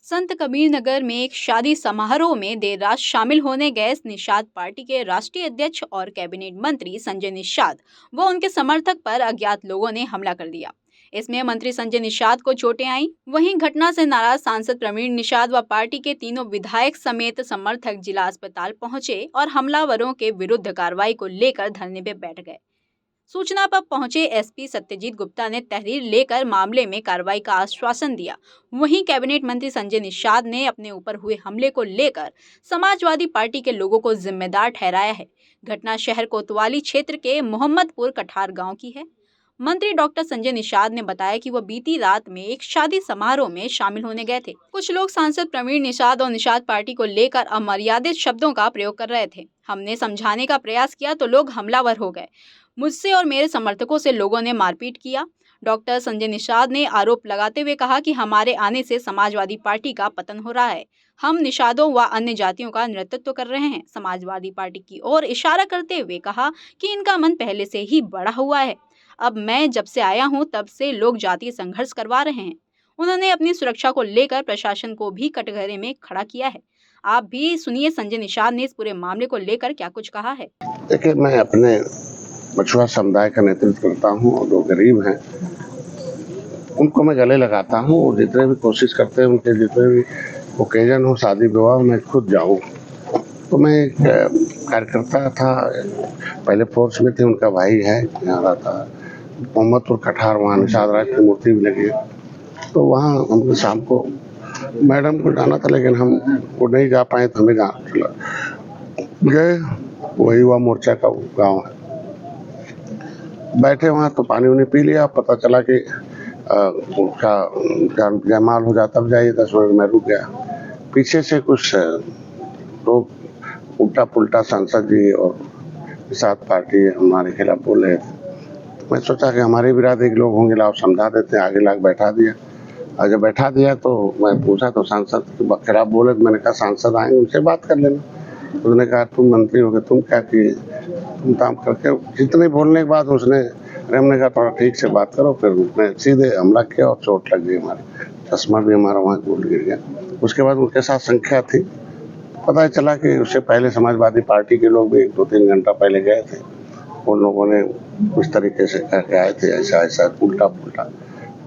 संत कबीर नगर में एक शादी समारोह में देर रात शामिल होने गए निषाद पार्टी के राष्ट्रीय अध्यक्ष और कैबिनेट मंत्री संजय निषाद व उनके समर्थक पर अज्ञात लोगों ने हमला कर दिया। इसमें मंत्री संजय निषाद को चोटें आईं। वहीं घटना से नाराज सांसद प्रवीण निषाद व पार्टी के तीनों विधायक समेत समर्थक जिला अस्पताल पहुंचे और हमलावरों के विरुद्ध कार्रवाई को लेकर धरने पर बैठ गए। सूचना पर पहुंचे एसपी सत्यजीत गुप्ता ने तहरीर लेकर मामले में कार्रवाई का आश्वासन दिया। वहीं कैबिनेट मंत्री संजय निषाद ने अपने ऊपर हुए हमले को लेकर समाजवादी पार्टी के लोगों को जिम्मेदार ठहराया है। घटना शहर कोतवाली क्षेत्र के मोहम्मदपुर कठार गांव की है। मंत्री डॉक्टर संजय निषाद ने बताया कि वह बीती रात में एक शादी समारोह में शामिल होने गए थे। कुछ लोग सांसद प्रवीण निषाद और निषाद पार्टी को लेकर अमर्यादित शब्दों का प्रयोग कर रहे थे। हमने समझाने का प्रयास किया तो लोग हमलावर हो गए। मुझसे और मेरे समर्थकों से लोगों ने मारपीट किया। डॉक्टर संजय निषाद ने आरोप लगाते हुए कहा कि हमारे आने से समाजवादी पार्टी का पतन हो रहा है। हम निषादों व अन्य जातियों का नेतृत्व कर रहे हैं। समाजवादी पार्टी की ओर इशारा करते हुए कहा कि इनका मन पहले से ही बढ़ा हुआ है। अब मैं जब से आया हूं तब से लोग जातीय संघर्ष करवा रहे हैं। उन्होंने अपनी सुरक्षा को लेकर प्रशासन को भी कटघरे में खड़ा किया है। आप भी सुनिए संजय निषाद ने इस पूरे मामले को लेकर क्या कुछ कहा है। देखिए, मैं अपने मछुआ समुदाय का नेतृत्व करता हूं और जो गरीब हैं उनको मैं गले लगाता हूं और जितने भी कोशिश करते हैं उनके जितने भी ओकेजन हो, शादी विवाह, मैं खुद जाऊं। तो मैं एक कार्यकर्ता था, पहले फोर्स में थे, उनका भाई है, यहाँ था मोहम्मदपुर कठार, वहाँ निषाद राज की मूर्ति भी लगी है। तो वहाँ हमको शाम को मैडम को जाना था, लेकिन हम वो नहीं जा पाए तो हमें गए। वही हुआ मोर्चा का गाँव है। बैठे वहाँ तो पानी उन्हें पी लिया। पता चला कि उसका जयमाल हो जाता, तब जाइए 10 मिनट में रुक गया। पीछे से कुछ लोग उल्टा पुल्टा सांसद जी और निषाद पार्टी हमारे खिलाफ बोल रहे थे। तो मैं सोचा कि हमारे भी रात एक लोग होंगे, लाओ समझा देते हैं। आगे लाके बैठा दिया और जब बैठा दिया तो मैं पूछा तो सांसद के खिलाफ बोले। तो मैंने कहा सांसद आएंगे, उनसे बात कर लेना। उसने कहा तुम मंत्री हो गए, तुम क्या किए, तुम काम करके। जितने बोलने के बाद उसने हमने कहा थोड़ा ठीक से बात करो। फिर उसने सीधे हमला किया और चोट लग गई, हमारे चश्मा भी हमारा वहाँ टूट गिर गया। उसके बाद उनके साथ संख्या थी। पता चला कि उससे पहले समाजवादी पार्टी के लोग भी 2-3 घंटा पहले गए थे। उन लोगों ने उस तरीके से करके आए थे, ऐसा ऐसा उल्टा पुल्टा।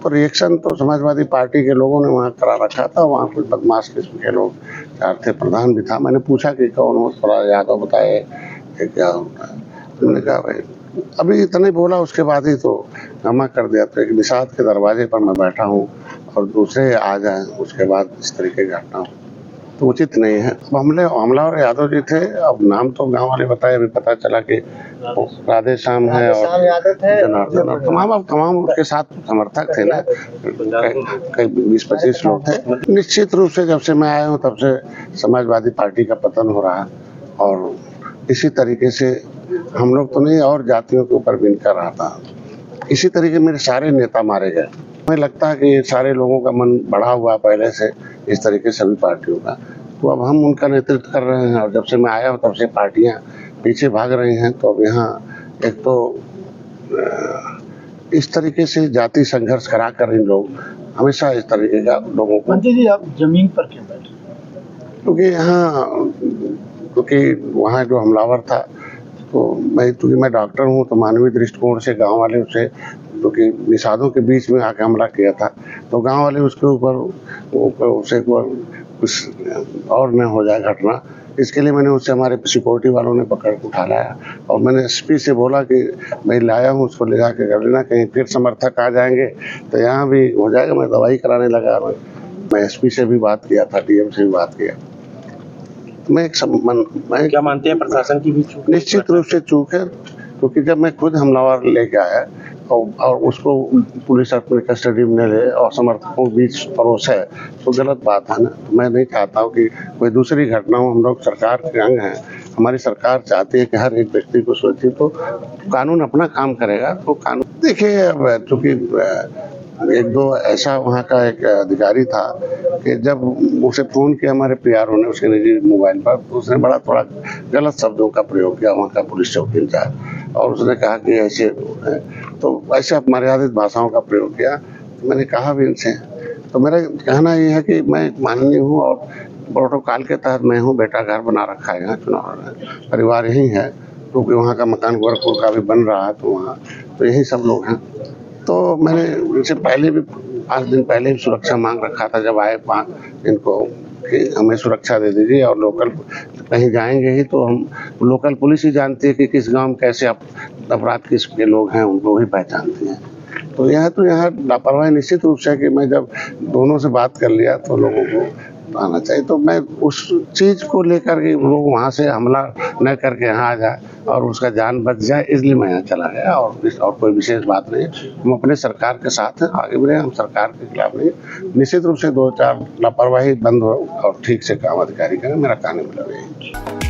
तो रिएक्शन तो समाजवादी पार्टी के लोगों ने वहाँ करा रखा था। वहाँ कुछ बदमाश किस्म के लोग चार थे, प्रधान भी था। मैंने पूछा कि कौन हो, थोड़ा यादव बताए कि क्या होता है। उन्होंने कहा भाई अभी इतने बोला, उसके बाद ही तो जमा कर दिया। तो एक निषाद के दरवाजे पर मैं बैठा हूँ और दूसरे आ जाए, उसके बाद इस तरीके की घटना हो तो उचित नहीं है। हमलावर यादव जी थे। अब नाम तो गांव वाले बताए, अभी पता चला कि राधे श्याम है और जनार्दन और तमाम उसके साथ समर्थक थे ना, कई 20-25 लोग थे। निश्चित रूप से जब से मैं आया हूँ तब से समाजवादी पार्टी का पतन हो रहा है और इसी तरीके से हम लोग तो नहीं और जातियों के ऊपर भी कर रहा था। इसी तरीके मेरे सारे नेता मारे गए। मुझे लगता है कि ये सारे लोगों का मन बढ़ा हुआ पहले से, इस तरीके सभी पार्टियों का। तो अब हम उनका नेतृत्व कर रहे हैं और जब से मैं आया हूँ तब से पार्टियां पीछे भाग रही हैं। तो अब यहाँ एक तो इस तरीके से जाति संघर्ष करा कर इन लोग हमेशा इस तरीके का लोगों को। मंत्री जी, आप जमीन पर क्यों बैठे? क्योंकि वहाँ जो हमलावर था, तो मैं डॉक्टर हूँ, तो मानवीय दृष्टिकोण से गांव वाले उसे, क्योंकि निषादों के बीच में आके हमला किया था, तो गांव वाले उसके ऊपर उसे कुछ और न हो जाए घटना, इसके लिए मैंने उससे हमारे सिक्योरिटी वालों ने पकड़ के उठा लाया। और मैंने एसपी से बोला कि मैं लाया हूँ, उसको ले जाके कर लेना, कहीं फिर समर्थक आ जाएंगे तो यहाँ भी हो जाएगा। मैं दवाई कराने लगा। मैं एसपी से भी बात किया था, डीएम से भी बात किया। मैं क्या मानते हैं प्रशासन की भी चूक? निश्चित रूप से चूक है, क्योंकि जब मैं खुद हमलावर लेके आया और उसको पुलिस अपने कस्टडी में ले और समर्थकों के बीच परोस है, तो गलत बात है ना। मैं नहीं चाहता हूँ कि कोई दूसरी घटना हो। हम लोग सरकार के अंग हैं, हमारी सरकार चाहती है कि हर एक व्यक्ति को सुरक्षित हो। कानून अपना काम करेगा। तो कानून देखिए, चूंकि एक दो ऐसा वहाँ का एक अधिकारी था कि जब उसे फोन किया हमारे पीआरओ ने उसके निजी मोबाइल पर, तो उसने बड़ा थोड़ा गलत शब्दों का प्रयोग किया वहाँ का पुलिस चौकी इंचार्ज, और उसने कहा कि ऐसे तो ऐसे अपमर्यादित भाषाओं का प्रयोग किया। तो मैंने कहा भी इनसे, तो मेरा कहना ये है कि मैं एक माननीय हूँ और प्रोटोकॉल के तहत मैं हूँ, बेटा घर बना रखा है यहाँ चुनाव में, परिवार यही है क्योंकि वहाँ का मकान गोरखपुर का भी बन रहा है, तो वहाँ तो यही सब लोग हैं। तो मैंने इनसे पहले भी 5 दिन पहले भी सुरक्षा मांग रखा था जब आए इनको कि हमें सुरक्षा दे दीजिए, और लोकल कहीं जाएंगे ही तो हम लोकल पुलिस ही जानती है कि किस गांव में कैसे अपराध किसके लोग हैं, उनको भी पहचानती हैं। तो यहाँ लापरवाही निश्चित रूप से कि मैं जब दोनों से बात कर लिया तो लोगों को आना चाहिए, तो मैं उस चीज को लेकर के लोग वहाँ से हमला न करके यहाँ आ जाए और उसका जान बच जाए, इसलिए मैं यहाँ चला गया। और कोई विशेष बात नहीं, हम अपने सरकार के साथ हैं, आगे बढ़े, हम सरकार के खिलाफ नहीं। निश्चित रूप से 2-4 लापरवाही बंद हो और ठीक से काम अधिकारी करें, मेरा कहने मतलब यही।